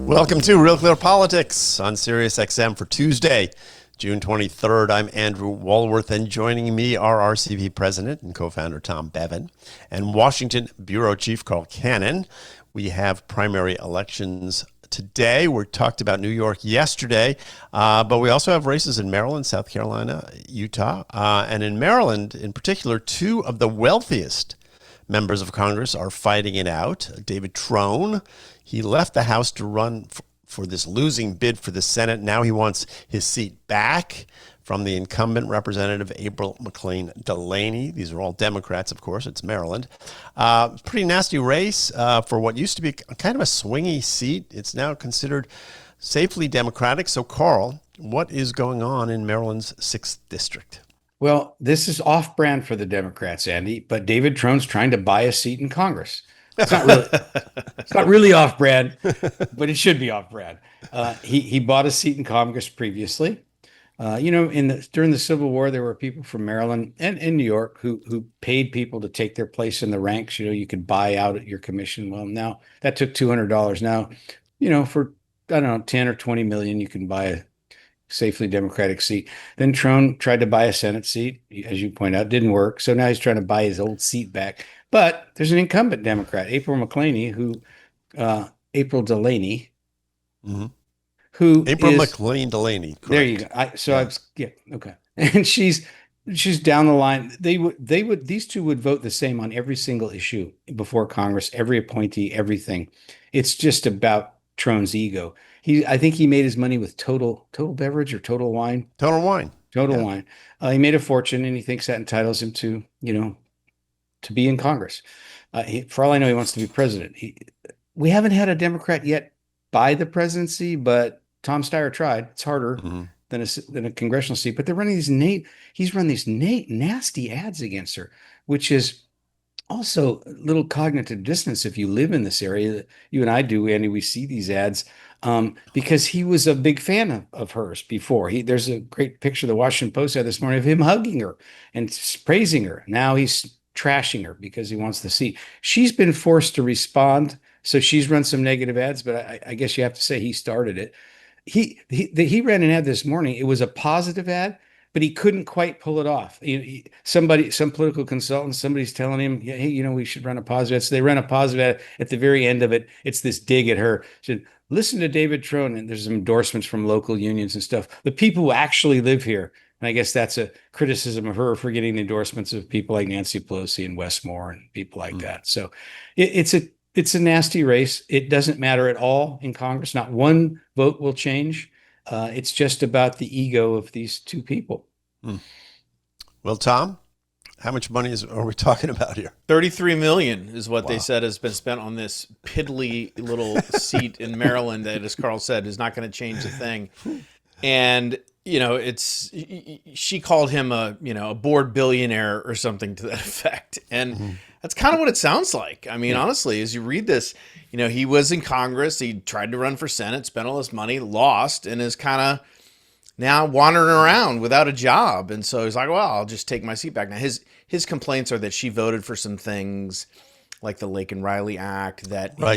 Welcome to Real Clear Politics on Sirius XM for Tuesday, June 23rd. I'm Andrew Walworth, and joining me are RCP President and co-founder Tom Bevan and Washington Bureau Chief Carl Cannon. We have primary elections today. We talked about New York yesterday, but we also have races in Maryland, South Carolina, Utah. And in Maryland, in particular, two of the wealthiest members of Congress are fighting it out. David Trone, he left the House to run for this losing bid for the Senate. Now he wants his seat back from the incumbent Representative April McLean Delaney. These are all Democrats, of course. It's Maryland. Pretty nasty race for what used to be kind of a swingy seat. It's now considered safely Democratic. So, Carl, what is going on in Maryland's 6th District? Well, this is off-brand for the Democrats, Andy, but David Trone's trying to buy a seat in Congress. It's not really off-brand, but it should be off-brand. He bought a seat in Congress previously. During the Civil War, there were people from Maryland and in New York who paid people to take their place in the ranks. You could buy out at your commission. Well, now that took $200. Now, for, I don't know, 10 or 20 million, you can buy a safely Democratic seat. Then Trone tried to buy a Senate seat, as you point out, didn't work. So now he's trying to buy his old seat back. But there's an incumbent Democrat, April Delaney, April McLean Delaney. Correct. There you go. Okay. And she's down the line. These two would vote the same on every single issue before Congress, every appointee, everything. It's just about Trone's ego. I think he made his money with Total Beverage or Total Wine. Total Wine. He made a fortune, and he thinks that entitles him to be in Congress. For all I know, he wants to be president. We haven't had a Democrat yet buy the presidency, but Tom Steyer tried. It's harder than a congressional seat. But they're running he's run these nasty ads against her, which is also a little cognitive dissonance if you live in this area. You and I do, Andy. We see these ads because he was a big fan of hers before. There's a great picture the Washington Post had this morning of him hugging her and praising her. Now he's trashing her because he wants the seat. She's been forced to respond, so she's run some negative ads, but I guess you have to say he started it. He ran an ad this morning. It was a positive ad, but he couldn't quite pull it off. Some political consultant, somebody's telling him, hey, we should run a positive ad. So they ran a positive ad. At the very end of it, it's this dig at her. She said, listen to David Trone, and there's some endorsements from local unions and stuff. The people who actually live here. And I guess that's a criticism of her for getting the endorsements of people like Nancy Pelosi and Wes Moore and people like that. So it's a nasty race. It doesn't matter at all in Congress. Not one vote will change. It's just about the ego of these two people. Well, Tom, how much money are we talking about here? $33 million is what they said has been spent on this piddly little seat in Maryland that, as Carl said, is not going to change a thing. And she called him a bored billionaire or something to that effect. And that's kind of what it sounds like. I mean, honestly, as you read this, he was in Congress. He tried to run for Senate, spent all this money, lost, and is kind of now wandering around without a job. And so he's like, well, I'll just take my seat back. Now, his complaints are that she voted for some things like the Lake and Riley Act.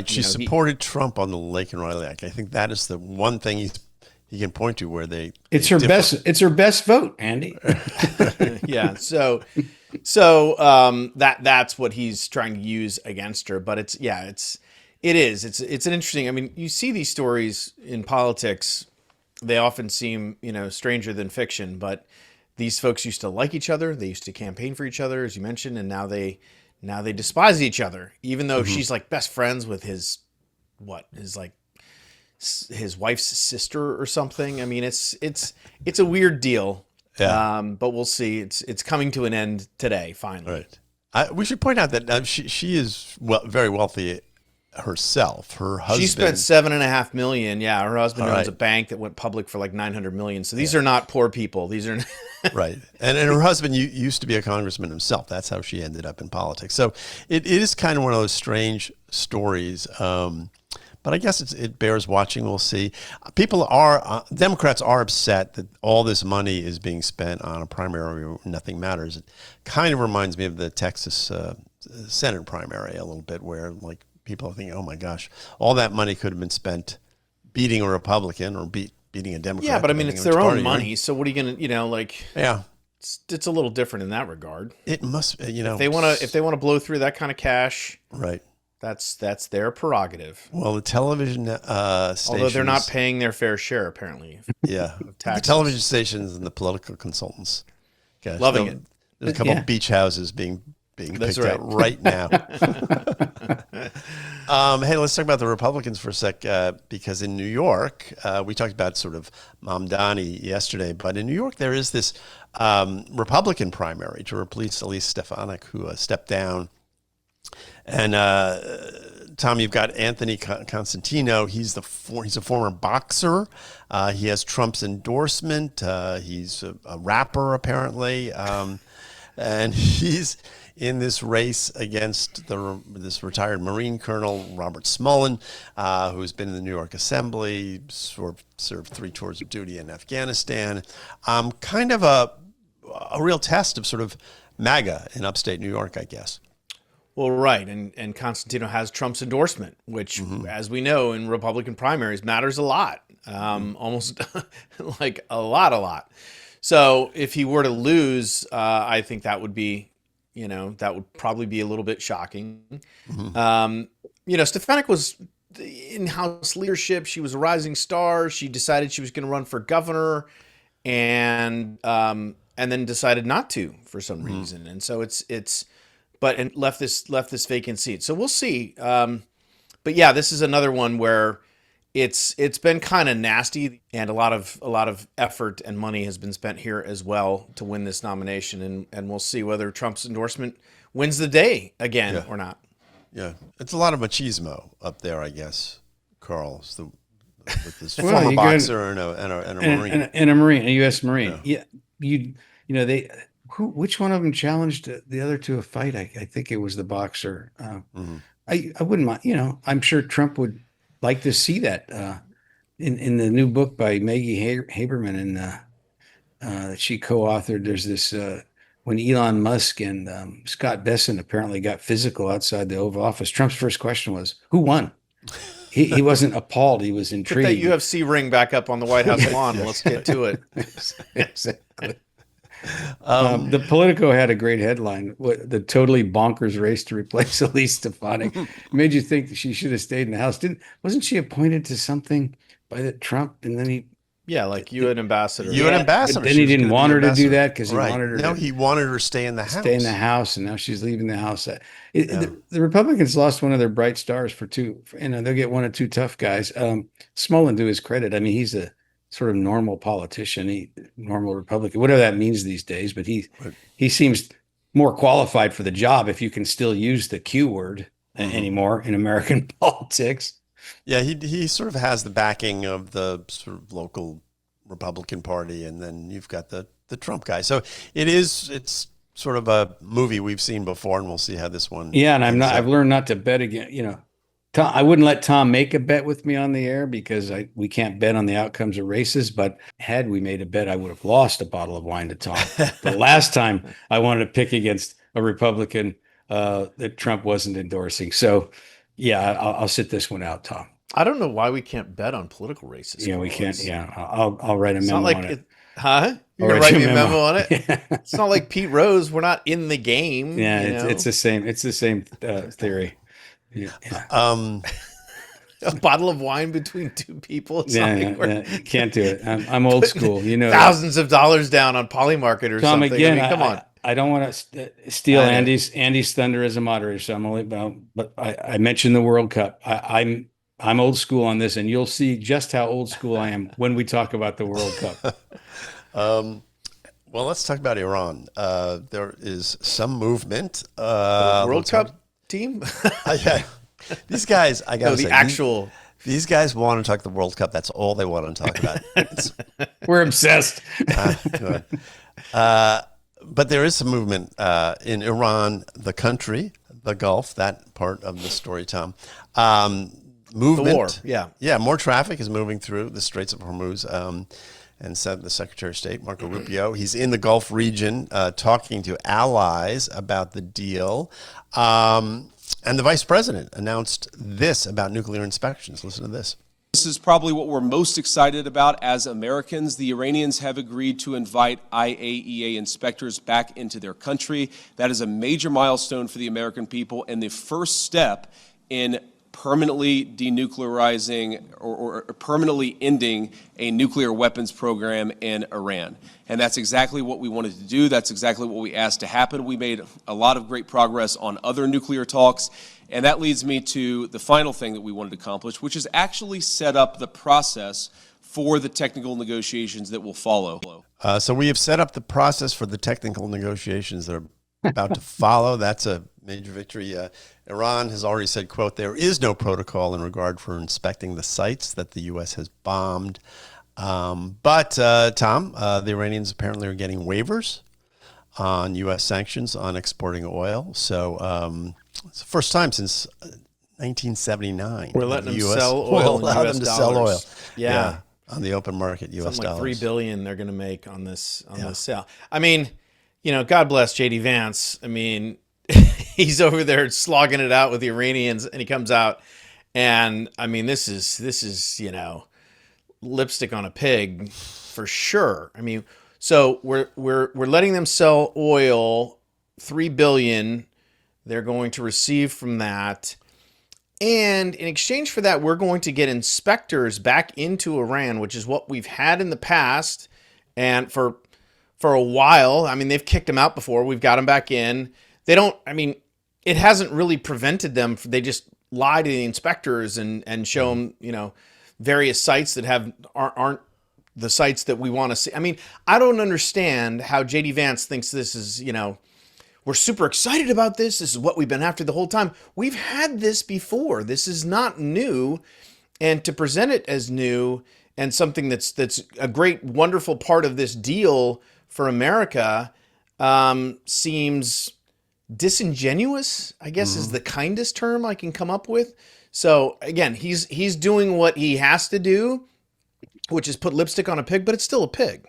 She supported Trump on the Lake and Riley Act. I think that is the one thing he can point to where it's her best vote, Andy. Yeah. So that's what he's trying to use against her. But it's an interesting. I mean, you see these stories in politics. They often seem, stranger than fiction, but these folks used to like each other. They used to campaign for each other, as you mentioned, and now they despise each other, even though she's like best friends with his wife's sister or something. I mean, it's a weird deal. Yeah. But we'll see. It's coming to an end today, finally. Right. We should point out that she is very wealthy herself. Her husband. She spent $7.5 million. Yeah, her husband owns a bank that went public for like $900 million. So these are not poor people. These are right. And her husband used to be a congressman himself. That's how she ended up in politics. So it is kind of one of those strange stories. But I guess it bears watching. We'll see. Democrats are upset that all this money is being spent on a primary where nothing matters. It kind of reminds me of the Texas Senate primary a little bit, where like people are thinking, oh my gosh, all that money could have been spent beating a Republican or beating a Democrat. Yeah, but I mean, depending it's on which their own party you're in. money. So what are you going to, Yeah, it's a little different in that regard. it must. If they want to blow through that kind of cash, right. that's their prerogative. Well, the television stations, Although they're not paying their fair share, apparently. yeah, the taxes. television stations and the political consultants, gosh, Loving it. There's a couple Yeah. beach houses being That's picked out right now. Hey, let's talk about the Republicans for a sec, because in New York, we talked about sort of Mamdani yesterday, but in New York, there is this Republican primary to replace Elise Stefanik, who stepped down. And Tom, you've got Anthony Constantino. He's a former boxer. He has Trump's endorsement. He's a rapper, apparently. And he's in this race against this retired Marine Colonel, Robert Smullen, who's been in the New York Assembly, served 3 tours of duty in Afghanistan. Kind of a real test of sort of MAGA in upstate New York, I guess. Well, right. And Constantino has Trump's endorsement, which, as we know, in Republican primaries matters a lot, almost like a lot. So if he were to lose, I think that would be, that would probably be a little bit shocking. Stefanik was in House leadership. She was a rising star. She decided she was going to run for governor and then decided not to for some reason. And so and left this vacant seat. So we'll see. But yeah, this is another one where it's been kind of nasty, and a lot of effort and money has been spent here as well to win this nomination, and we'll see whether Trump's endorsement wins the day again or not. Yeah, it's a lot of machismo up there, I guess. Carl, with this former boxer and a Marine, and a Marine, a U.S. Marine. Yeah, which one of them challenged the other to a fight? I think it was the boxer. I wouldn't mind. I'm sure Trump would like to see that in the new book by Maggie Haberman, and she co-authored. There's this when Elon Musk and Scott Besson apparently got physical outside the Oval Office. Trump's first question was, "Who won?" He wasn't appalled. He was intrigued. Put that UFC ring back up on the White House lawn. Let's get to it. Exactly. The Politico had a great headline: "The totally bonkers race to replace Elise Stefanik." Made you think that she should have stayed in the House. Wasn't she appointed to something by the Trump? And then like UN ambassador. UN ambassador. Then he didn't want her to do that because he wanted her. No, he wanted her to stay in the House. Stay in the House, and now she's leaving the House. The Republicans lost one of their bright stars for two. They'll get one or two tough guys. Smullen, to his credit, I mean, he's a sort of normal politician, normal Republican, whatever that means these days. But he seems more qualified for the job, if you can still use the Q word anymore in American politics. Yeah, he sort of has the backing of the sort of local Republican Party, and then you've got the Trump guy. So it's sort of a movie we've seen before, and we'll see how this one. Yeah, and I've learned not to bet again. Tom, I wouldn't let Tom make a bet with me on the air because we can't bet on the outcomes of races. But had we made a bet, I would have lost a bottle of wine to Tom. The last time I wanted to pick against a Republican that Trump wasn't endorsing. So, yeah, I'll sit this one out, Tom. I don't know why we can't bet on political races. Yeah, we can't. Yeah, I'll write a memo on it. Huh? You're going to write me a memo on it? Yeah. It's not like Pete Rose. We're not in the game. Yeah, it's the same. It's the same theory. Yeah. A bottle of wine between two people. You can't do it. I'm old school. Thousands of dollars down on Polymarket or Tom, something. Again, come on. I don't want to steal Andy's thunder as a moderator, so I'm only about. But I mentioned the World Cup. I'm old school on this, and you'll see just how old school I am when we talk about the World Cup. Well, let's talk about Iran. There is some movement. World Cup team? Yeah. These guys, I got to say, these guys want to talk the World Cup. That's all they want to talk about. We're obsessed. But there is some movement in Iran, the country, the Gulf, that part of the story, Tom. Movement. The war, yeah. Yeah, more traffic is moving through the Straits of Hormuz. And said the Secretary of State, Marco Rubio, he's in the Gulf region talking to allies about the deal. And the Vice President announced this about nuclear inspections. Listen to this. This is probably what we're most excited about as Americans. The Iranians have agreed to invite IAEA inspectors back into their country. That is a major milestone for the American people and the first step in permanently denuclearizing or permanently ending a nuclear weapons program in Iran. And that's exactly what we wanted to do. That's exactly what we asked to happen. We made a lot of great progress on other nuclear talks. And that leads me to the final thing that we wanted to accomplish, which is actually set up the process for the technical negotiations that will follow. So we have set up the process for the technical negotiations that are about to follow. That's a major victory. Iran has already said, quote, there is no protocol in regard for inspecting the sites that the U.S. has bombed. But Tom, the Iranians apparently are getting waivers on U.S. sanctions on exporting oil. So it's the first time since 1979. We're letting them US sell oil in allow US them to dollars. sell oil. Yeah. On the open market, U.S. Something like dollars. $3 billion they're going to make on this sale. I mean, God bless JD Vance. I mean, he's over there slogging it out with the Iranians, and he comes out, and I mean, this is lipstick on a pig for sure. I mean, so we're letting them sell oil, $3 billion. They're going to receive from that. And in exchange for that, we're going to get inspectors back into Iran, which is what we've had in the past. And for a while, I mean, they've kicked them out before. We've got them back in. It hasn't really prevented them. They just lie to the inspectors and show them, various sites that aren't the sites that we want to see. I mean, I don't understand how JD Vance thinks this is, we're super excited about this. This is what we've been after the whole time. We've had this before. This is not new. And to present it as new and something that's a great, wonderful part of this deal for America seems disingenuous, I guess is the kindest term I can come up with. So again, he's doing what he has to do, which is put lipstick on a pig, but it's still a pig.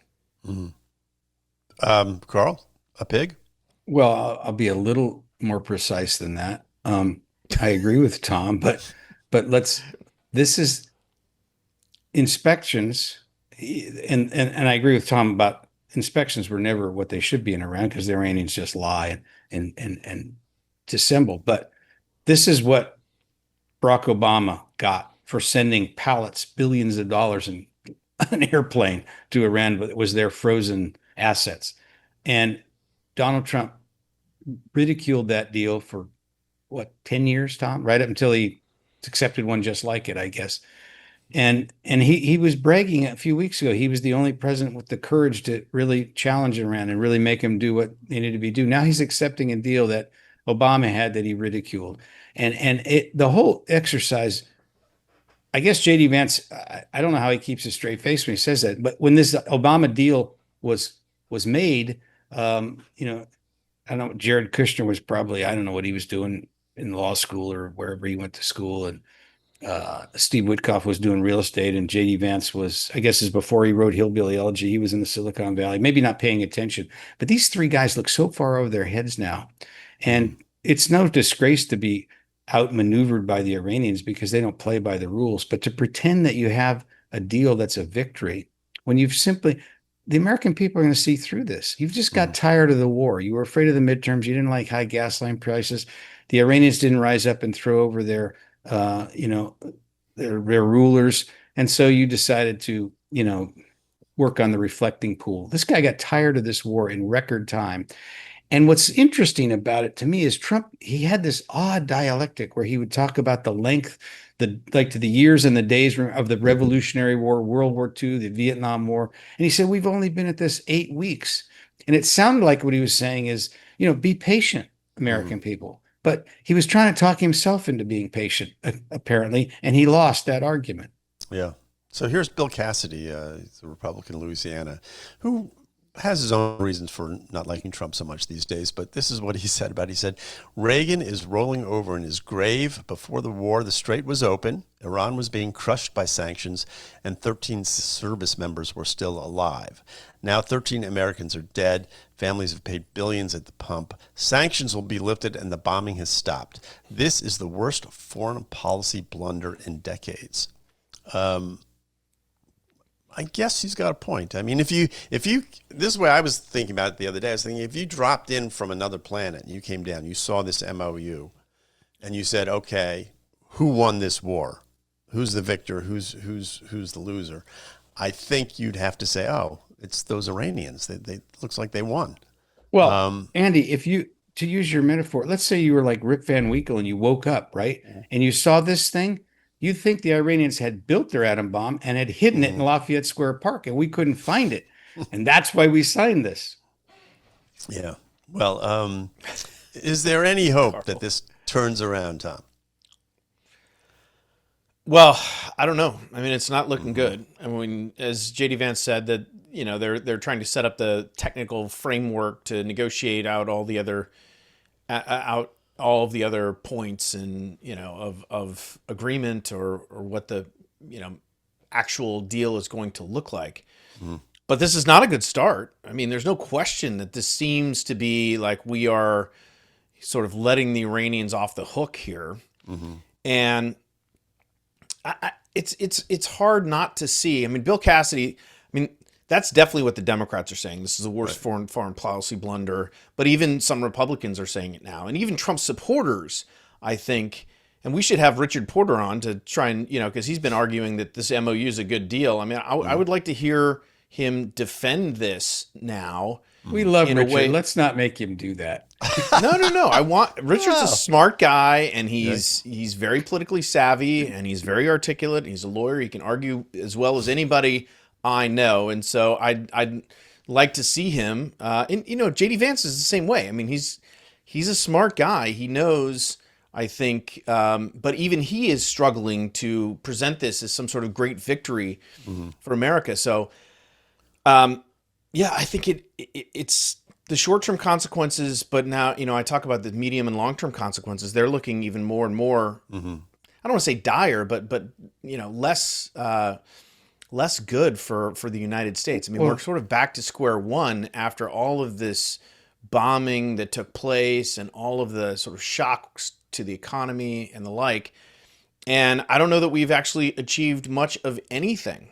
Carl, a pig? Well, I'll be a little more precise than that. I agree with Tom, but this is inspections, and I agree with Tom about inspections were never what they should be in Iran because the Iranians just lie and dissemble. But this is what Barack Obama got for sending pallets, billions of dollars in an airplane to Iran, but it was their frozen assets. And Donald Trump ridiculed that deal for 10 years, Tom, right up until he accepted one just like it, I guess. And he was bragging a few weeks ago. He was the only president with the courage to really challenge Iran and really make him do what needed to be done. Now he's accepting a deal that Obama had that he ridiculed. And the whole exercise, I guess JD Vance, I don't know how he keeps a straight face when he says that, but when this Obama deal was made, I don't know, Jared Kushner was probably, I don't know what he was doing in law school or wherever he went to school. And Steve Witkoff was doing real estate, and JD Vance was, I guess, is before he wrote Hillbilly Elegy. He was in the Silicon Valley, maybe not paying attention. But these three guys look so far over their heads now. And it's no disgrace to be outmaneuvered by the Iranians because they don't play by the rules. But to pretend that you have a deal that's a victory when you've simply, the American people are going to see through this. You've just got tired of the war. You were afraid of the midterms. You didn't like high gasoline prices. The Iranians didn't rise up and throw over their rulers. And so you decided to, work on the reflecting pool. This guy got tired of this war in record time. And what's interesting about it to me is Trump, he had this odd dialectic where he would talk about the length, to the years and the days of the Revolutionary War, World War II, the Vietnam War. And he said, we've only been at this 8 weeks. And it sounded like what he was saying is, be patient, American people. But he was trying to talk himself into being patient, apparently, and he lost that argument. Yeah. So here's Bill Cassidy, he's a Republican in Louisiana, who has his own reasons for not liking Trump so much these days, but this is what he said about it. He said, Reagan is rolling over in his grave. Before the war, the strait was open, Iran was being crushed by sanctions, and 13 service members were still alive. Now 13 Americans are dead. Families have paid billions at the pump. Sanctions will be lifted, and the bombing has stopped. This is the worst foreign policy blunder in decades. I guess he's got a point. I mean, if you, this is the way I was thinking about it the other day. I was thinking if you dropped in from another planet and you came down, you saw this MOU, and you said, okay, who won this war? Who's the victor? Who's the loser? I think you'd have to say, oh, it's those Iranians. They looks like they won. Well, Andy, to use your metaphor, let's say you were like Rip Van Winkle and you woke up, right? And you saw this thing. You'd think the Iranians had built their atom bomb and had hidden it in Lafayette Square Park, and we couldn't find it. And that's why we signed this. Yeah. Well, is there any hope that this turns around, Tom? Well, I don't know. I mean, it's not looking good. I mean, as JD Vance said, that they're trying to set up the technical framework to negotiate out all the other all of the other points and of agreement or what the actual deal is going to look like. But this is not a good start. I mean, there's no question that this seems to be like we are sort of letting the Iranians off the hook here, and it's hard not to see. I mean, Bill Cassidy. I mean, that's definitely what the Democrats are saying. This is the worst foreign policy blunder. But even some Republicans are saying it now. And even Trump supporters, I think, and we should have Richard Porter on to try and, because he's been arguing that this MOU is a good deal. I mean, I would like to hear him defend this now. We love Richard. Let's not make him do that. No. Richard's a smart guy, and he's very politically savvy, and he's very articulate. He's a lawyer. He can argue as well as anybody I know, and so I'd like to see him. And JD Vance is the same way. I mean, he's a smart guy. He knows, I think, but even he is struggling to present this as some sort of great victory for America. So, I think it's the short-term consequences, but now I talk about the medium and long-term consequences. They're looking even more and more. I don't want to say dire, but less good for the United States. I mean, we're sort of back to square one after all of this bombing that took place and all of the sort of shocks to the economy and the like. And I don't know that we've actually achieved much of anything.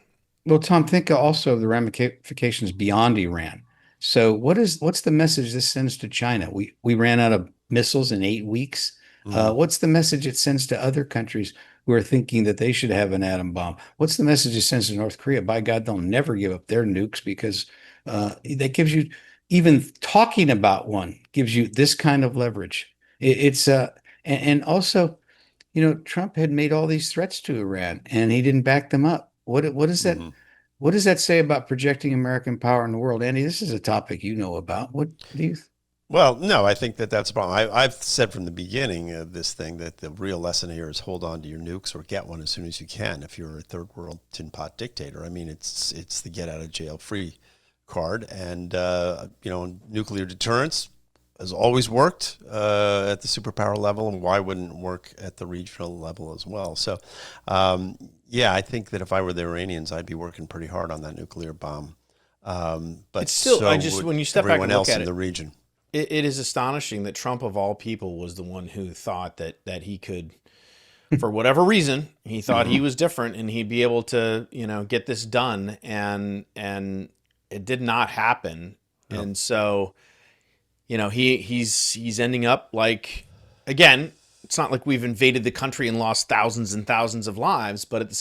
Well, Tom, think also of the ramifications beyond Iran. So what's the message this sends to China? We ran out of missiles in 8 weeks. What's the message it sends to other countries who are thinking that they should have an atom bomb? What's the message it sends to North Korea? By God, they'll never give up their nukes because that gives you, even talking about one gives you this kind of leverage. And also, Trump had made all these threats to Iran and he didn't back them up. What is that? What does that say about projecting American power in the world? Andy, this is a topic you know about. What do you Well, no, I think that's a problem. I've said from the beginning of this thing that the real lesson here is hold on to your nukes or get one as soon as you can if you're a third world tin pot dictator. I mean, it's the get out of jail free card. And, nuclear deterrence has always worked at the superpower level, and why wouldn't it work at the regional level as well? So, I think that if I were the Iranians, I'd be working pretty hard on that nuclear bomb. But it's still, when you step back and look at in the region. It is astonishing that Trump, of all people, was the one who thought that he could, for whatever reason, he thought he was different and he'd be able to, get this done. And it did not happen. No. And so, he's ending up like, again, it's not like we've invaded the country and lost thousands and thousands of lives, but at the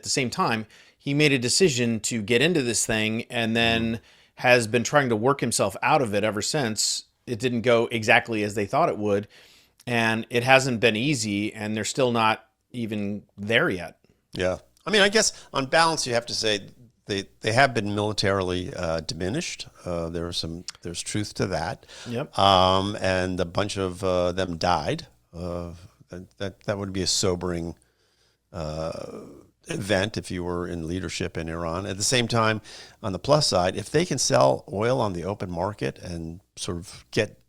same time, he made a decision to get into this thing and then has been trying to work himself out of it ever since. It didn't go exactly as they thought it would, and it hasn't been easy, and they're still not even there yet. Yeah. I mean, I guess on balance, you have to say they have been militarily diminished. There's truth to that. Yep. And a bunch of them died. That would be a sobering event if you were in leadership in Iran. At the same time, on the plus side, if they can sell oil on the open market and sort of get,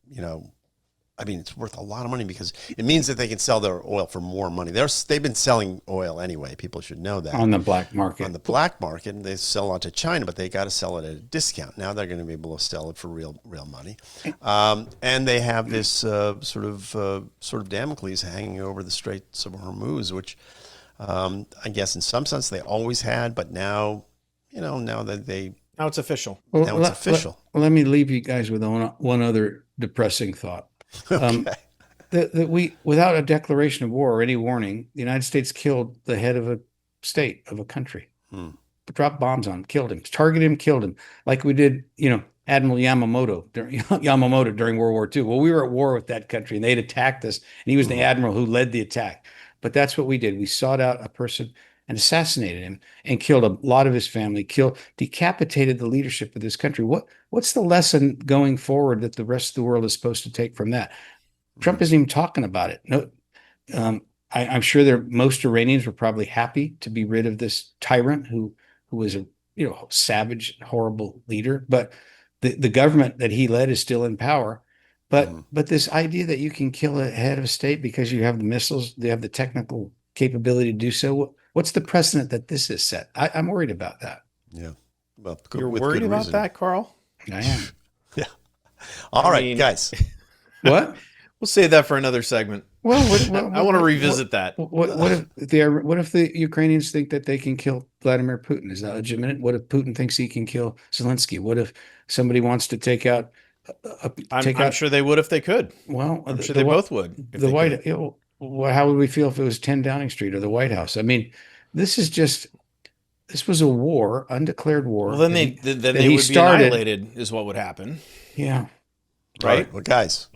it's worth a lot of money because it means that they can sell their oil for more money. They've been selling oil anyway. People should know that. On the black market. On the black market, and they sell it to China, but they got to sell it at a discount. Now they're going to be able to sell it for real money. And they have this sort of Damocles hanging over the Straits of Hormuz, which I guess in some sense they always had, but now, now that Now it's official. now it's official. Let me leave you guys with one other depressing thought. Okay. That we, without a declaration of war or any warning, the United States killed the head of a state, of a country. Dropped bombs on him, killed him, targeted him, killed him, like we did, Admiral Yamamoto during World War II. Well, we were at war with that country and they'd attacked us, and he was the admiral who led the attack. But that's what we did. We sought out a person and assassinated him and killed a lot of his family, decapitated the leadership of this country. What's the lesson going forward that the rest of the world is supposed to take from that? Trump isn't even talking about it. No, I'm sure most Iranians were probably happy to be rid of this tyrant who was a savage, horrible leader. But the government that he led is still in power. But this idea that you can kill a head of state because you have the missiles, they have the technical capability to do so. What's the precedent that this is set? I'm worried about that. Yeah. Well, you're worried about that, Carl? I am. Yeah. All right, guys. What? We'll save that for another segment. Well, I want to revisit that. What if the Ukrainians think that they can kill Vladimir Putin? Is that legitimate? What if Putin thinks he can kill Zelensky? What if somebody wants to take out? I'm sure they would if they could. Well, I'm sure they both would. The White. How would we feel if it was 10 Downing Street or the White House? I mean, this was a war, undeclared war. Well, then they would be annihilated, is what would happen. Yeah. Right. Well, guys.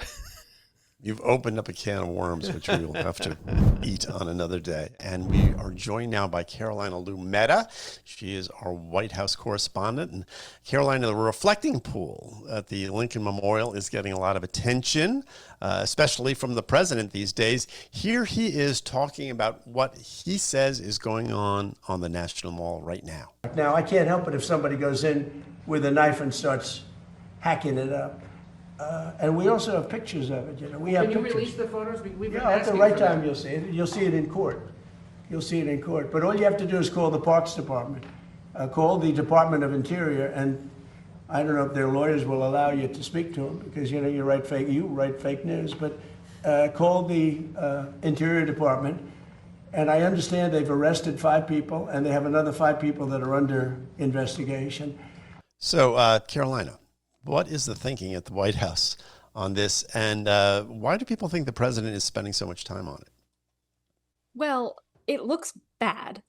You've opened up a can of worms, which we will have to eat on another day. And we are joined now by Carolina Lumetta. She is our White House correspondent. And Carolina, the reflecting pool at the Lincoln Memorial is getting a lot of attention, especially from the president these days. Here he is talking about what he says is going on the National Mall right now. Now, I can't help it if somebody goes in with a knife and starts hacking it up. And we also have pictures of it. We have Can you pictures. release the photos? We've been At the asking right for time that. you'll see it. You'll see it in court. You'll see it in court. But all you have to do is call the Parks Department. Call the Department of Interior, and I don't know if their lawyers will allow you to speak to them because you write fake news. But call the Interior Department, and I understand they've arrested 5 people, and they have another 5 people that are under investigation. So, Carolina, what is the thinking at the White House on this, and why do people think the president is spending so much time on it? Well, it looks bad.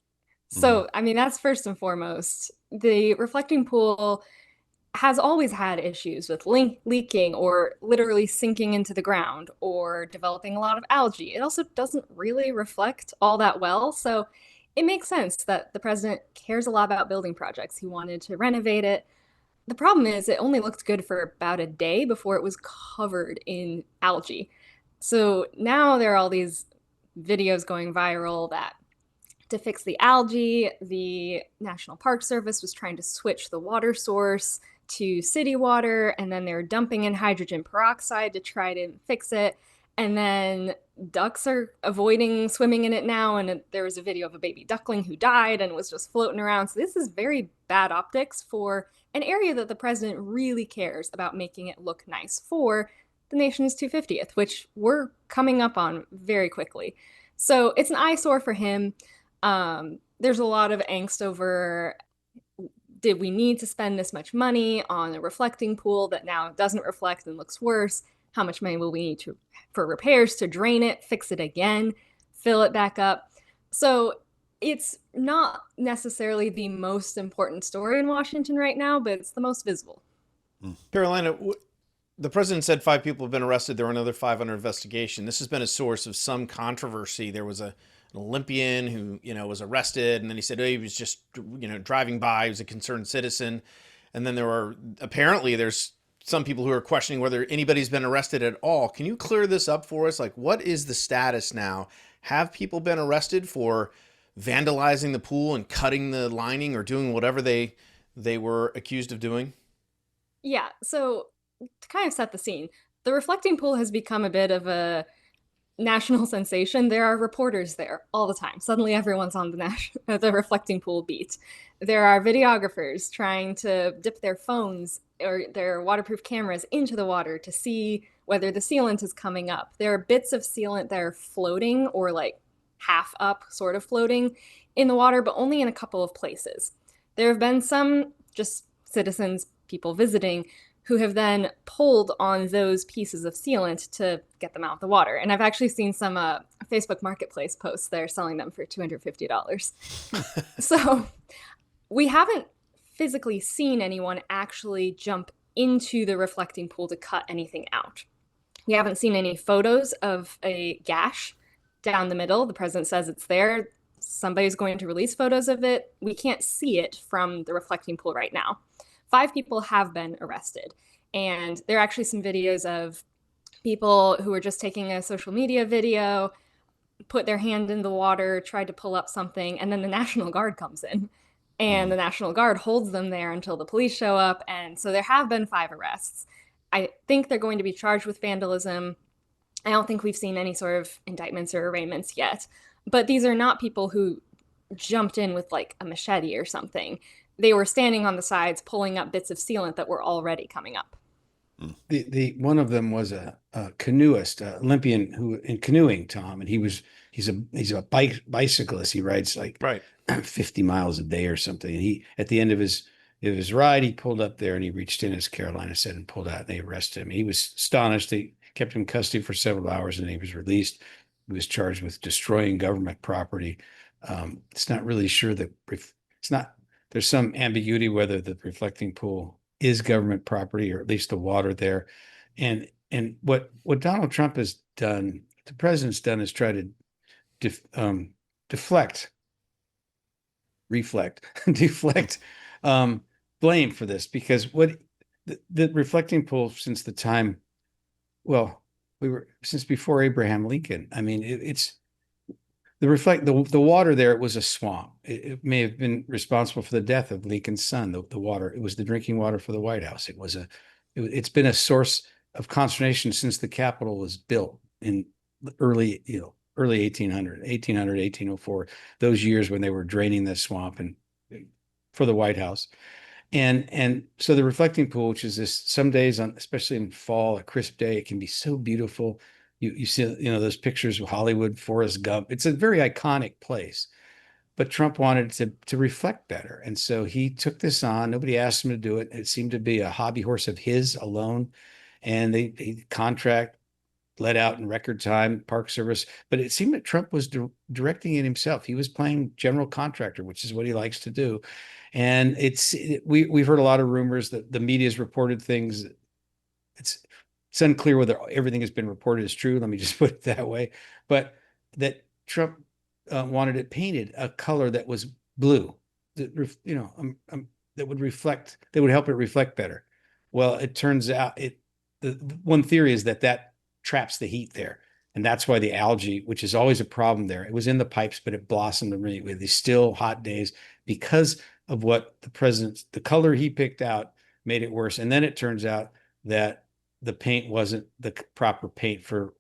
So, I mean, that's first and foremost. The reflecting pool has always had issues with leaking or literally sinking into the ground or developing a lot of algae. It also doesn't really reflect all that well. So it makes sense that the president cares a lot about building projects. He wanted to renovate it. The problem is it only looked good for about a day before it was covered in algae. So now there are all these videos going viral that to fix the algae, the National Park Service was trying to switch the water source to city water, and then they're dumping in hydrogen peroxide to try to fix it. And then ducks are avoiding swimming in it now. And there was a video of a baby duckling who died and was just floating around. So this is very bad optics for an area that the president really cares about making it look nice for the nation's 250th, which we're coming up on very quickly. So it's an eyesore for him. There's a lot of angst over, did we need to spend this much money on a reflecting pool that now doesn't reflect and looks worse? How much money will we need for repairs to drain it, fix it again, fill it back up? So it's not necessarily the most important story in Washington right now, but it's the most visible. Carolina, the president said 5 people have been arrested. There are another 5 under investigation. This has been a source of some controversy. There was an Olympian who, was arrested, and then he said, he was just, driving by. He was a concerned citizen. And then there's some people who are questioning whether anybody's been arrested at all. Can you clear this up for us? Like, what is the status now? Have people been arrested for vandalizing the pool and cutting the lining or doing whatever they were accused of doing? Yeah, so to kind of set the scene, the reflecting pool has become a bit of a national sensation. There are reporters there all the time. Suddenly everyone's on the reflecting pool beat. There are videographers trying to dip their phones or their waterproof cameras into the water to see whether the sealant is coming up. There are bits of sealant that are floating or like half up, sort of floating in the water, but only in a couple of places. There have been some just citizens, people visiting, who have then pulled on those pieces of sealant to get them out of the water. And I've actually seen some Facebook Marketplace posts. They're selling them for $250. So we haven't physically seen anyone actually jump into the reflecting pool to cut anything out. We haven't seen any photos of a gash down the middle. The president says it's there. Somebody's going to release photos of it. We can't see it from the reflecting pool right now. 5 people have been arrested. And there are actually some videos of people who were just taking a social media video, put their hand in the water, tried to pull up something, and then the National Guard comes in. And the National Guard holds them there until the police show up. And so there have been 5 arrests. I think they're going to be charged with vandalism. I don't think we've seen any sort of indictments or arraignments yet. But these are not people who jumped in with like a machete or something. They were standing on the sides, pulling up bits of sealant that were already coming up. The one of them was a canoeist, Olympian who in canoeing, Tom, and he's a bicyclist. He rides like 50 miles a day or something. And he, at the end of his ride, he pulled up there and he reached in, as Carolina said, and pulled out, and they arrested him. He was astonished. They kept him in custody for several hours and he was released. He was charged with destroying government property. It's not really sure that it's not. There's some ambiguity whether the reflecting pool is government property, or at least the water there. And what Donald Trump has done, the president's done, is try to deflect blame for this, because what the reflecting pool since the time, well, since before Abraham Lincoln. I mean, it's the water there. It was a swamp. It may have been responsible for the death of Lincoln's son. The water. It was the drinking water for the White House. It's been a source of consternation since the Capitol was built in early 1804, those years when they were draining the swamp and for the White House. And so the reflecting pool, which is this, some days especially in fall, a crisp day, it can be so beautiful. You see, those pictures of Hollywood, Forrest Gump. It's a very iconic place, but Trump wanted to reflect better. And so he took this on. Nobody asked him to do it. It seemed to be a hobby horse of his alone. And the contract let out in record time, Park Service. But it seemed that Trump was directing it himself. He was playing general contractor, which is what he likes to do. And we've heard a lot of rumors that the media's reported things. It's unclear whether everything has been reported as true. Let me just put it that way. But that Trump wanted it painted a color that was blue, that would reflect, that would help it reflect better. Well, it turns out the one theory is that traps the heat there. And that's why the algae, which is always a problem there, it was in the pipes, but it blossomed with these still hot days because of what the color he picked out made it worse. And then it turns out that the paint wasn't the proper paint for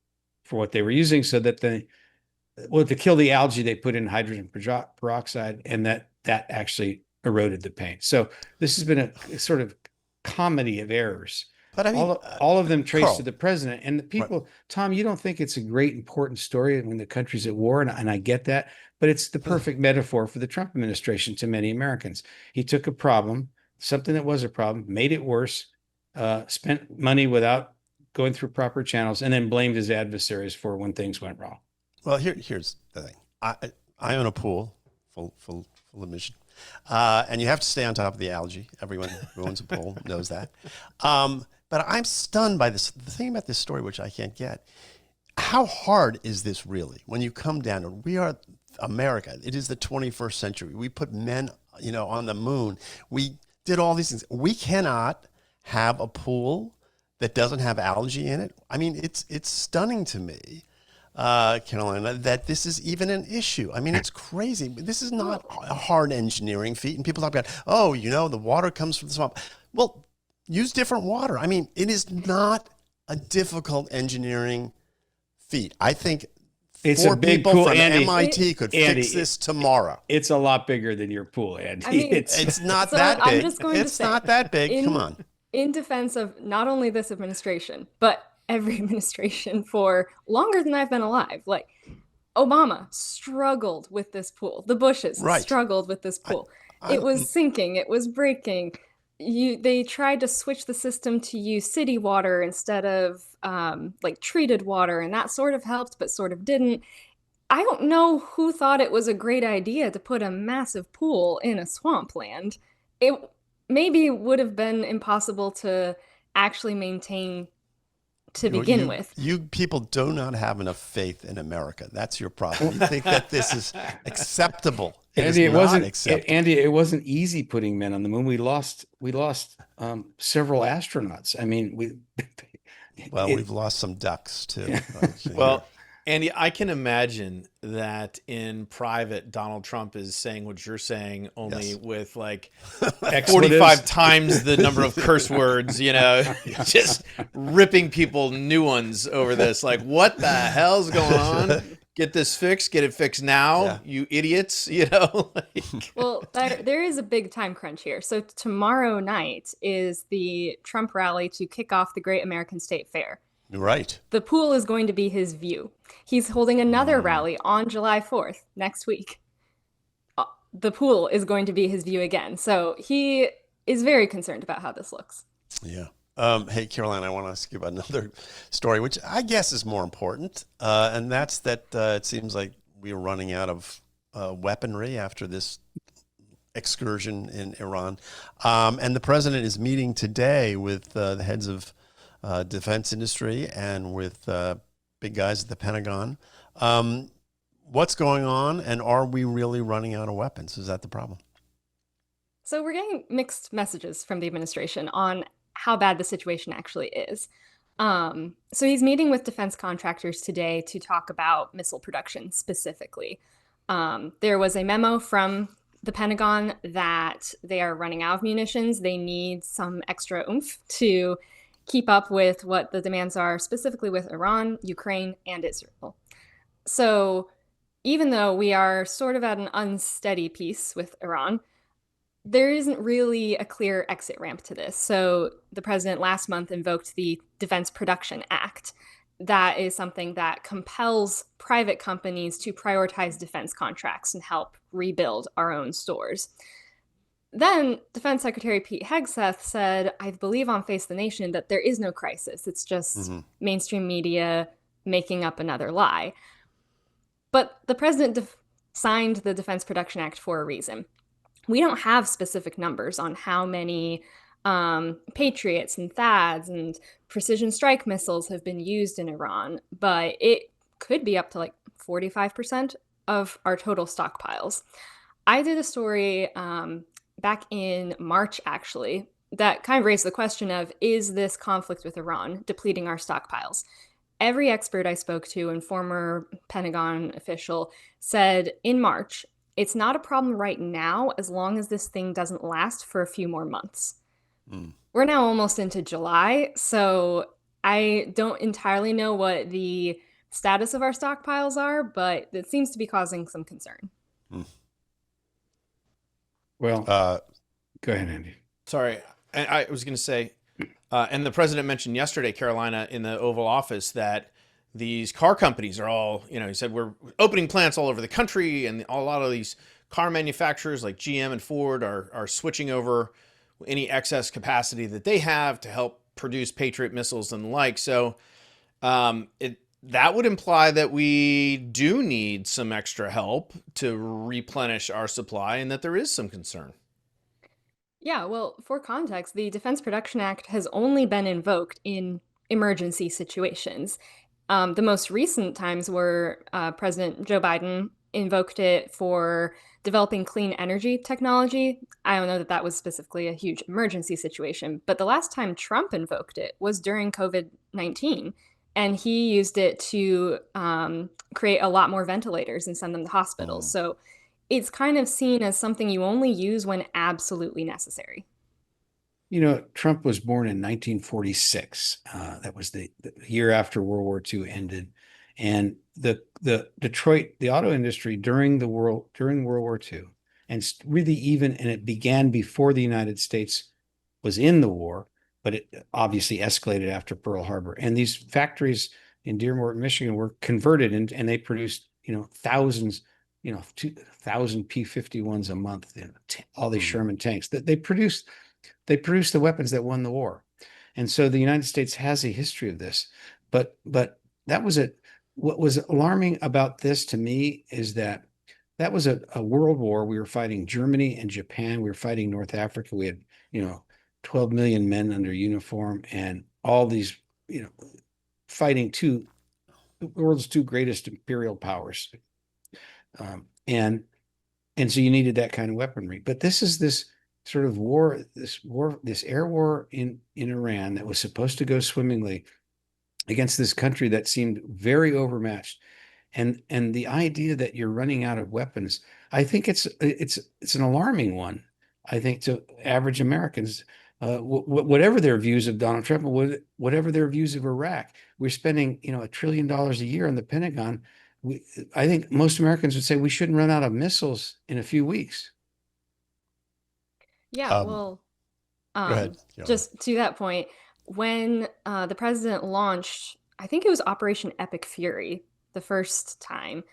what they were using, so that to kill the algae, they put in hydrogen peroxide, and that actually eroded the paint. So this has been a sort of comedy of errors. But I mean, all of them traced to the president and the people. Right. Tom, you don't think it's a great, important story when the country's at war, and I get that, but it's the perfect metaphor for the Trump administration to many Americans. He took a problem, something that was a problem, made it worse, spent money without going through proper channels, and then blamed his adversaries for when things went wrong. Well, here's the thing. I own a pool, full admission, and you have to stay on top of the algae. Everyone who owns a pool knows that. But I'm stunned by this. The thing about this story, which I can't get, how hard is this really? When you come down to, we are America. It is the 21st century. We put men, on the moon. We did all these things. We cannot have a pool that doesn't have algae in it. I mean, it's stunning to me, Carolina, that this is even an issue. I mean, it's crazy. This is not a hard engineering feat. And people talk about, the water comes from the swamp. Well, use different water. I mean, it is not a difficult engineering feat. I think it's 4 a big people pool. from Andy, MIT could fix this tomorrow. It's a lot bigger than your pool, Andy. I mean, it's not that big. I'm just going to say, not that big. Come on. In defense of not only this administration, but every administration for longer than I've been alive, like Obama struggled with this pool. The Bushes Right. struggled with this pool. I- It was sinking. It was breaking. They tried to switch the system to use city water instead of like treated water, and that sort of helped, but sort of didn't. I don't know who thought it was a great idea to put a massive pool in a swampland. It maybe would have been impossible to actually maintain to begin with. You people do not have enough faith in America. That's your problem. You think that this is acceptable. Andy, it not wasn't acceptable. Andy, it wasn't easy putting men on the moon. We lost several astronauts. I mean, we've lost some ducks too. Well, Andy, I can imagine that in private, Donald Trump is saying what you're saying, only with like 45 times the number of curse words, you know, just ripping people new ones over this. Like, what the hell's going on? Get this fixed. Get it fixed now, you idiots, you know? Well, there is a big time crunch here. So tomorrow night is the Trump rally to kick off the Great American State Fair. Right. The pool is going to be his view. He's holding another rally on July 4th, next week. The pool is going to be his view again. So he is very concerned about how this looks. Yeah. Hey, Caroline, I want to ask you about another story, which I guess is more important. And that's that it seems like we are running out of weaponry after this excursion in Iran. And the president is meeting today with the heads of defense industry and with big guys at the Pentagon. What's going on, and are we really running out of weapons? Is that the problem? So we're getting mixed messages from the administration on how bad the situation actually is. So he's meeting with defense contractors today to talk about missile production specifically. There was a memo from the Pentagon that they are running out of munitions. They need some extra oomph to keep up with what the demands are, specifically with Iran, Ukraine, and Israel. So even though we are sort of at an unsteady pace with Iran, there isn't really a clear exit ramp to this. So the president last month invoked the Defense Production Act. That is something that compels private companies to prioritize defense contracts and help rebuild our own stores. Then Defense Secretary Pete Hegseth said, I believe on Face the Nation, that there is no crisis. It's just mainstream media making up another lie. But the president signed the Defense Production Act for a reason. We don't have specific numbers on how many Patriots and THAADs and precision strike missiles have been used in Iran, but it could be up to like 45% of our total stockpiles. I did a story back in March, actually, that kind of raised the question of, is this conflict with Iran depleting our stockpiles? Every expert I spoke to and former Pentagon official said in March, it's not a problem right now as long as this thing doesn't last for a few more months. We're now almost into July, so I don't entirely know what the status of our stockpiles are, but it seems to be causing some concern. Well, go ahead, Andy. Sorry, I was going to say, and the president mentioned yesterday, Carolina, in the Oval Office, that these car companies are all, you know, he said, we're opening plants all over the country, and a lot of these car manufacturers like GM and Ford are switching over any excess capacity that they have to help produce Patriot missiles and the like. So that would imply that we do need some extra help to replenish our supply, and that there is some concern. Yeah, well, for context, the Defense Production Act has only been invoked in emergency situations. The most recent times were President Joe Biden invoked it for developing clean energy technology. I don't know that that was specifically a huge emergency situation, but the last time Trump invoked it was during COVID-19, and he used it to create a lot more ventilators and send them to hospitals. So it's kind of seen as something you only use when absolutely necessary. You know, Trump was born in 1946. That was the year after World War II ended. And the Detroit, the auto industry during World War II, and it began before the United States was in the war, but it obviously escalated after Pearl Harbor. And these factories in Dearborn, Michigan were converted and they produced, thousands, 2,000 P-51s a month, all these Sherman tanks that they produced the weapons that won the war. And so the United States has a history of this, but that was what was alarming about this to me is that was a world war. We were fighting Germany and Japan. We were fighting North Africa. We had, 12 million men under uniform and all these, fighting the world's two greatest imperial powers. And so you needed that kind of weaponry. But this is this sort of war, this air war in Iran that was supposed to go swimmingly against this country that seemed very overmatched. And the idea that you're running out of weapons, I think it's an alarming one. I think to average Americans, whatever their views of Donald Trump, whatever their views of Iraq, we're spending $1 trillion a year on the Pentagon. I think most Americans would say we shouldn't run out of missiles in a few weeks. Yeah, well, go ahead. just to that point, when the president launched, I think it was Operation Epic Fury, the first time,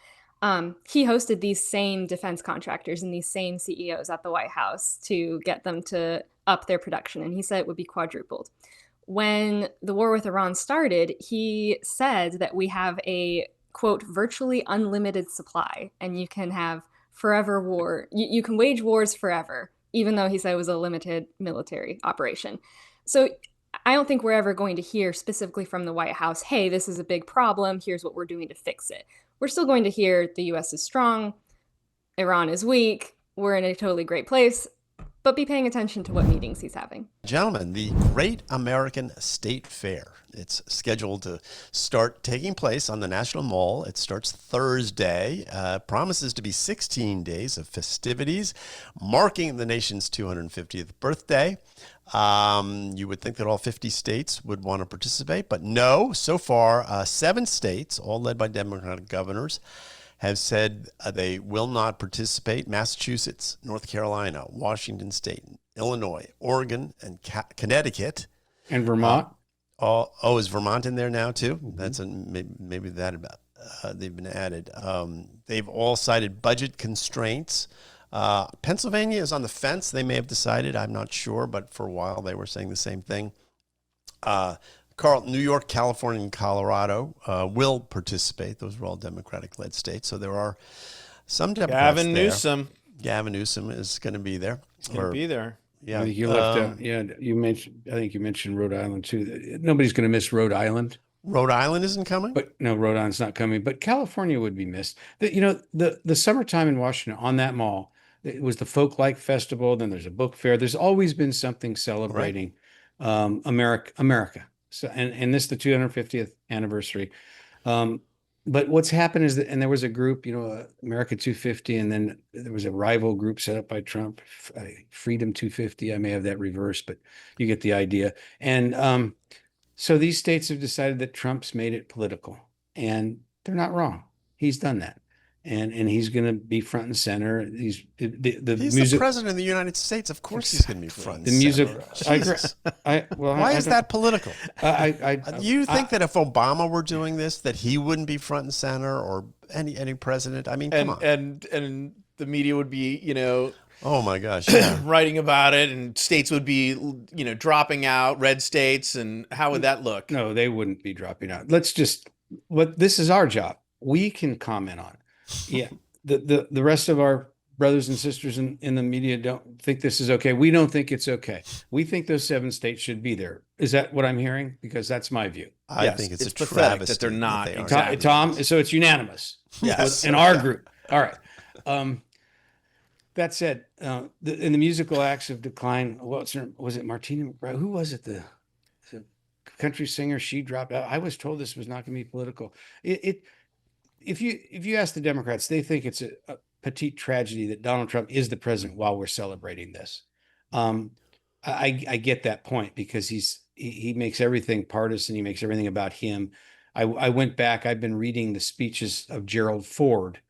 he hosted these same defense contractors and these same CEOs at the White House to get them to up their production. And he said it would be quadrupled. When the war with Iran started, he said that we have a, quote, virtually unlimited supply, and you can have forever war. You can wage wars forever, even though he said it was a limited military operation. So I don't think we're ever going to hear specifically from the White House, hey, this is a big problem, here's what we're doing to fix it. We're still going to hear the US is strong, Iran is weak, we're in a totally great place, but be paying attention to what meetings he's having. Gentlemen, the Great American State Fair. It's scheduled to start taking place on the National Mall. It starts Thursday. Promises to be 16 days of festivities, marking the nation's 250th birthday. You would think that all 50 states would want to participate, but no. So far, 7 states, all led by Democratic governors, have said they will not participate. Massachusetts, North Carolina, Washington State, Illinois, Oregon, and Connecticut. And Vermont. Is Vermont in there now too? That's maybe that about they've been added. They've all cited budget constraints. Pennsylvania is on the fence. They may have decided. I'm not sure, but for a while they were saying the same thing. New York, California, and Colorado will participate. Those are all Democratic-led states. So there are some Democrats there. Gavin Newsom is going to be there. Going to be there. Yeah, I think you left out. Yeah, I think you mentioned Rhode Island too. Nobody's going to miss Rhode Island. Rhode Island isn't coming? But no, Rhode Island's not coming. But California would be missed. The summertime in Washington on that mall, it was the Folklight Festival. Then there's a book fair. There's always been something celebrating America. So and this is the 250th anniversary. But what's happened is that, and there was a group, America 250, and then there was a rival group set up by Trump, Freedom 250. I may have that reversed, but you get the idea. And so these states have decided that Trump's made it political, and they're not wrong. He's done that. And he's going to be front and center. He's the president of the United States. Of course, he's going to be front and center. I agree. Why is that political? Do you think that if Obama were doing this, that he wouldn't be front and center, or any president? I mean, come on. And the media would be, oh my gosh, yeah. writing about it, and states would be, dropping out, red states, and how would that look? No, they wouldn't be dropping out. This is our job. We can comment on it. Yeah, the rest of our brothers and sisters in the media don't think this is okay. We don't think it's okay. We think those 7 states should be there. Is that what I'm hearing? Because that's my view. I think it's a pathetic travesty that they're not. Exactly. Tom, so it's unanimous. Yes. In our group. All right. That said, in the musical acts of decline, was it Martina McBride? Who was it? The country singer? She dropped out. I was told this was not going to be political. If you ask the Democrats, they think it's a petite tragedy that Donald Trump is the president while we're celebrating this. I get that point because he makes everything partisan. He makes everything about him. I went back. I've been reading the speeches of Gerald Ford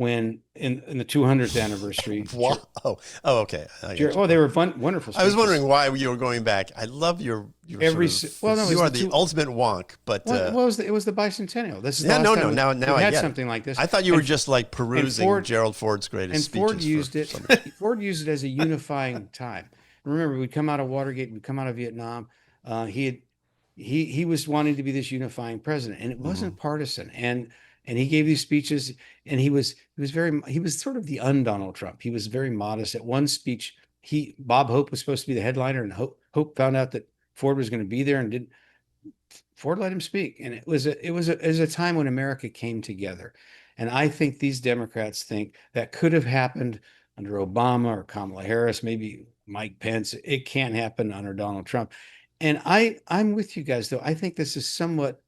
when in the 200th anniversary. Okay. They were wonderful speeches. I was wondering why you were going back. I love your you are the ultimate wonk, but it was the bicentennial. This is now I had get something like this. I thought you were just like perusing Gerald Ford's greatest speeches. Ford used it. Ford used it as a unifying time. Remember, we'd come out of Watergate, we'd come out of Vietnam. He was wanting to be this unifying president, and it wasn't partisan. And he gave these speeches, and he was sort of the un-Donald Trump. He was very modest. At one speech, Bob Hope was supposed to be the headliner, and Hope found out that Ford was going to be there, and Ford let him speak. And it was a time when America came together. And I think these Democrats think that could have happened under Obama or Kamala Harris, maybe Mike Pence. It can't happen under Donald Trump. And I'm with you guys, though. I think this is somewhat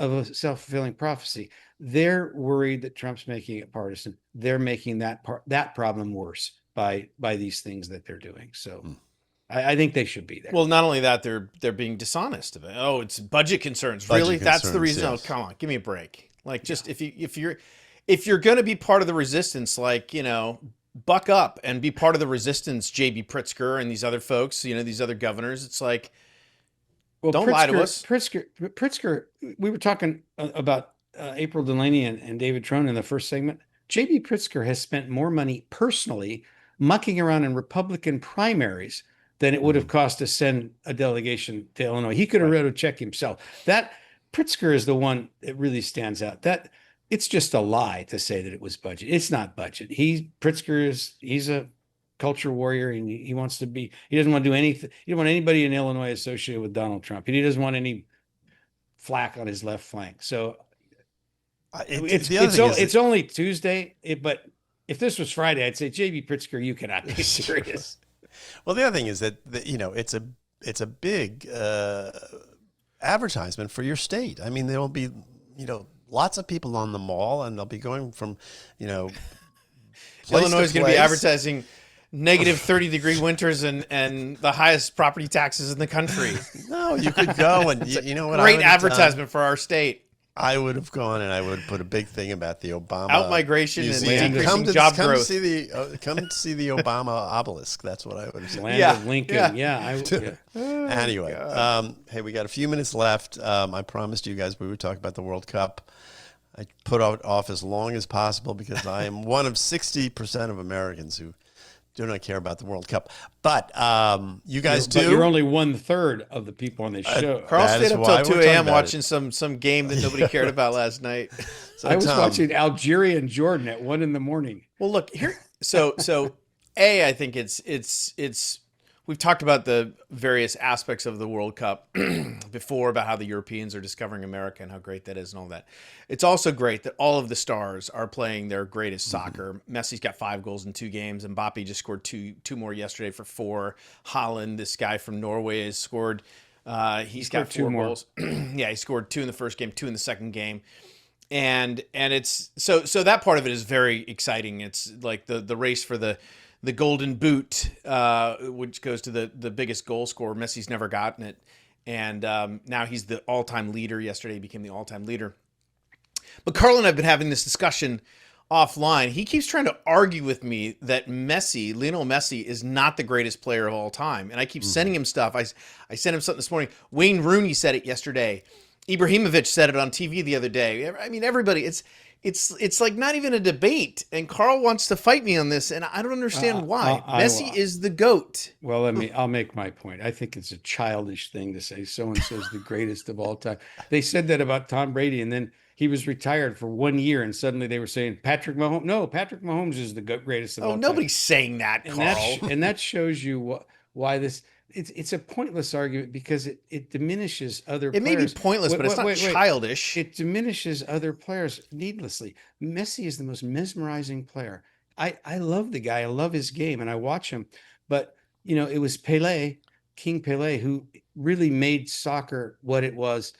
of a self-fulfilling prophecy. They're worried that Trump's making it partisan. They're making that problem worse by these things that they're doing. So I think they should be there. Well, not only that, they're being dishonest about it. Oh, it's budget concerns. Really? That's the reason? Yes. Oh, come on, give me a break. Like, just if you're going to be part of the resistance, like, buck up and be part of the resistance, J.B. Pritzker and these other folks, these other governors. It's like, don't lie to us. Pritzker, we were talking about April Delaney and David Trone in the first segment. J.B. Pritzker has spent more money personally mucking around in Republican primaries than it would have cost to send a delegation to Illinois. He could have wrote a check himself. That Pritzker is the one that really stands out. That it's just a lie to say that it was budget. It's not budget. He's a culture warrior, and he doesn't want to do anything. He doesn't want anybody in Illinois associated with Donald Trump. And he doesn't want any flack on his left flank. So it's only Tuesday, but if this was Friday, I'd say, J.B. Pritzker, you cannot be serious. Well, the other thing is that it's a big advertisement for your state. I mean, there will be lots of people on the mall, and they'll be going from Illinois is going to be advertising negative 30-degree winters and the highest property taxes in the country. No, you could go and you know what? Great advertisement for our state. I would have gone and I would put a big thing about the Obama out-migration and come job growth. See come to see the Obama obelisk. That's what I would have said. Land of Lincoln. Anyway, hey, we got a few minutes left. I promised you guys we would talk about the World Cup. I put it off as long as possible because I am one of 60% of Americans who do not care about the World Cup. But you guys do. But you're only 1/3 of the people on this show. Carl stayed up till 2 a.m. watching some game that nobody cared about last night. So I was watching Algeria and Jordan at 1 a.m. Well, look here. So I think it's we've talked about the various aspects of the World Cup before, about how the Europeans are discovering America and how great that is and all that. It's also great that all of the stars are playing their greatest soccer. Messi's got 5 goals in 2 games, and Mbappe just scored two more yesterday for 4. Haaland, this guy from Norway, has scored. He's got 4 goals. Yeah, he scored 2 in the first game, 2 in the second game. And it's so that part of it is very exciting. It's like the race for the Golden Boot, which goes to the biggest goal scorer. Messi's never gotten it. And now he's the all-time leader. Yesterday he became the all-time leader. But Carl and I have been having this discussion offline. He keeps trying to argue with me that Lionel Messi, is not the greatest player of all time. And I keep sending him stuff. I sent him something this morning. Wayne Rooney said it yesterday. Ibrahimovic said it on TV the other day. I mean, everybody, it's like not even a debate, and Carl wants to fight me on this, and I don't understand why. Messi is the GOAT. Well, I'll make my point. I think it's a childish thing to say so-and-so is the greatest of all time. They said that about Tom Brady, and then he was retired for 1 year, and suddenly they were saying Patrick Mahomes. No, Patrick Mahomes is the greatest of all time. Nobody's saying that, Carl. And that shows you why this. It's a pointless argument because it diminishes other players. It may be pointless, but it's not childish. It diminishes other players needlessly. Messi is the most mesmerizing player. I love the guy. I love his game, and I watch him. But, it was King Pele, who really made soccer what it was,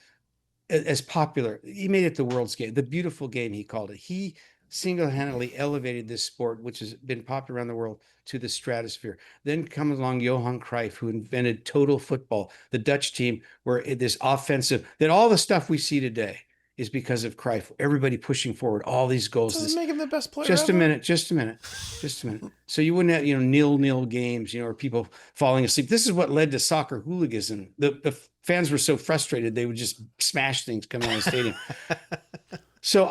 as popular. He made it the world's game, the beautiful game, he called it. He single-handedly elevated this sport, which has been popular around the world, to the stratosphere. Then comes along Johan Cruyff, who invented total football, the Dutch team, where this offensive, that all the stuff we see today is because of Cruyff. Everybody pushing forward, all these goals. Doesn't make him the best player. Just a ever. minute. So you wouldn't have, 0-0 games, or people falling asleep. This is what led to soccer hooliganism. The fans were so frustrated they would just smash things coming out of the stadium. So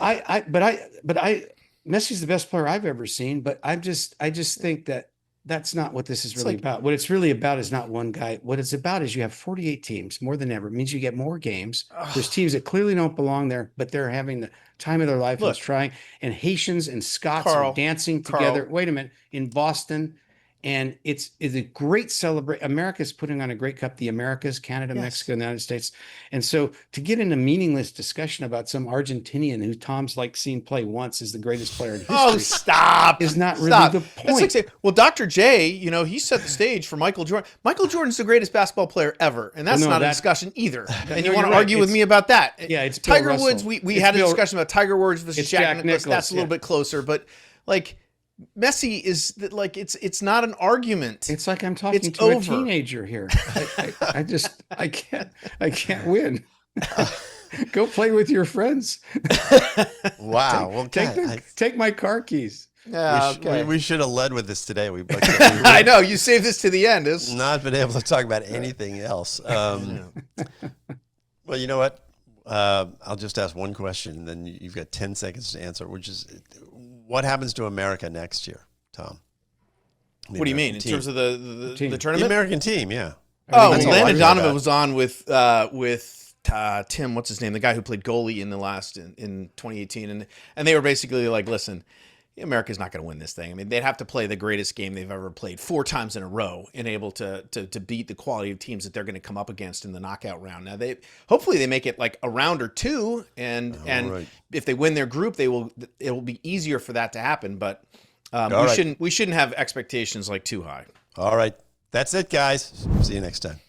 Messi's the best player I've ever seen, but I just think that that's not what this is really about. What it's really about is not one guy. What it's about is you have 48 teams, more than ever. It means you get more games. There's teams that clearly don't belong there, but they're having the time of their life and trying. And Haitians and Scots are dancing together. Wait a minute, in Boston. And it's a great celebration. America's putting on a great cup, the Americas, Canada, Mexico, and the United States. And so to get into meaningless discussion about some Argentinian who Tom's seen play once is the greatest player in history. Oh, stop. Is not really the point. That's like saying, well, Dr. J, he set the stage for Michael Jordan. Michael Jordan's the greatest basketball player ever. And that's not a discussion either. And you want to argue with me about that. Yeah, it's Tiger Woods. We had a discussion about Tiger Woods versus Jack Nicklaus. That's a little bit closer. But Messi is it's not an argument. It's like I'm talking to a teenager here. I can't win. Go play with your friends. Wow. Take my car keys. We should have led with this today. I know you saved this to the end. Not been able to talk about anything else. Well, you know what? I'll just ask one question, and then you've got 10 seconds to answer, which is, what happens to America next year, Tom? What do you mean in terms of the tournament? The American team, yeah. Landon Donovan was on with Tim, what's his name, the guy who played goalie in 2018, and they were basically like, listen, America's not going to win this thing. I mean, they'd have to play the greatest game they've ever played 4 times in a row and able to beat the quality of teams that they're going to come up against in the knockout round. Now, hopefully they make it like a round or 2, and if they win their group, it will be easier for that to happen. But we shouldn't have expectations too high. All right, that's it, guys. See you next time.